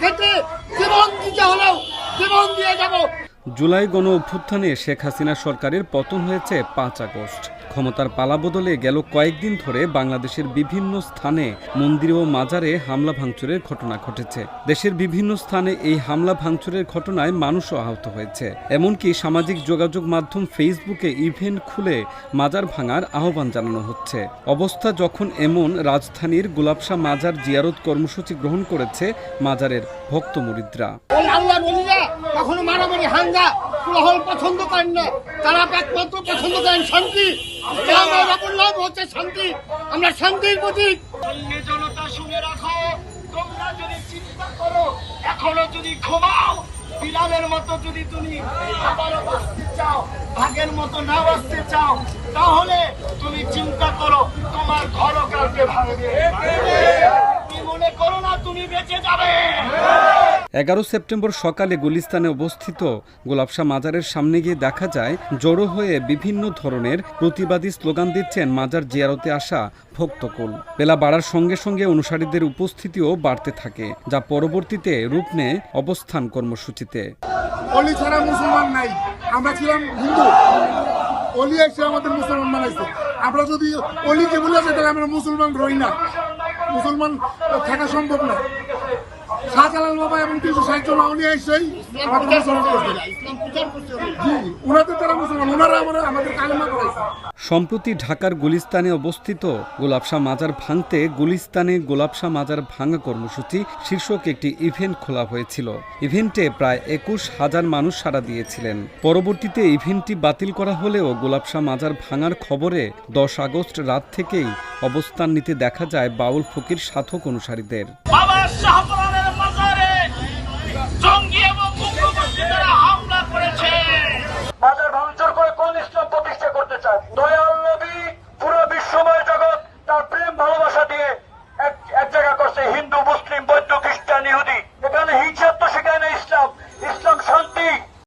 ক্ষেত্রে জীবন দিতে হলেও জীবন দিয়ে যাব। জুলাই গণ অভ্যুত্থানে শেখ হাসিনা সরকারের পতন হয়েছে 5 আগস্ট। ক্ষমতার পালাবদলে গেল কয়েকদিন ধরে বাংলাদেশের বিভিন্ন স্থানে মন্দির ও মাজারে হামলা ভাঙচুরের ঘটনা ঘটেছে। দেশের বিভিন্ন স্থানে এই হামলা ভাঙচুরের ঘটনায় মানুষও আহত হয়েছে। এমনকি সামাজিক যোগাযোগ মাধ্যম ফেসবুকে ইভেন্ট খুলে মাজার ভাঙার আহ্বান জানানো হচ্ছে। অবস্থা যখন এমন, রাজধানীর গোলাপশাহ মাজার জিয়ারত কর্মসূচি গ্রহণ করেছে মাজারের ভক্ত মুরিদরা। কখনো মারামারি হাঙ্গা কোলাহল পছন্দ করেন না, তারা একমাত্র পছন্দ করেন শান্তি। হচ্ছে শান্তি, আমরা শান্তির প্রতীক। জনতা শুনে রাখো, তোমরা যদি চিন্তা করো, এখনো যদি ঘুমাও, বিড়ালের মতো যদি তুমি আবারও বাঁচতে চাও, ভাগের মতো না বাঁচতে চাও, তাহলে তুমি চিন্তা করো তোমার ঘরও কালকে ভাঙবে। তুমি মনে করো না তুমি বেঁচে যাবে। 11 সেপ্টেম্বর সকালে গুলিস্তানে অবস্থিত গোলাপশাহ মাজারের সামনে গিয়ে দেখা যায় জড়ো হয়ে বিভিন্ন ধরনের প্রতিবাদী স্লোগান দিচ্ছেন মাজার জিয়ারতে আসা ভক্তকুল। বেলা বাড়ার সঙ্গে সঙ্গে অনুসারীদের উপস্থিতিও বাড়তে থাকে, যা পরবর্তীতে রূপ নেয় অবস্থান কর্মসূচিতে। অলি ছাড়া মুসলমান নাই, আমরা ছিলাম হিন্দু, অলি এসে আমাদের মুসলমান বানাইছে। আমরা যদি অলিকে বলে আসে তাহলে আমরা মুসলমান রই না, মুসলমান থাকা সম্ভব না। শাহজালাল বাবা এবং 360 জন আউলিয়া এসেই আমাদের মুসলমান করছে। ওনাদের তারা মুসলমান, ওনারা আমাদের কালেমা করাইছে। সম্প্রতি ঢাকার গুলিস্তানে অবস্থিত গোলাপশাহ মাজার ভাঙতে গুলিস্তানে গোলাপশাহ মাজার ভাঙা কর্মসূচি শীর্ষক একটি ইভেন্ট খোলা হয়েছিল। ইভেন্টে প্রায় 21,000 মানুষ সাড়া দিয়েছিলেন। পরবর্তীতে ইভেন্টটি বাতিল করা হলেও গোলাপশাহ মাজার ভাঙার খবরে 10 আগস্ট রাত থেকেই অবস্থান নিতে দেখা যায় বাউল ফকির সাধক অনুসারীদের।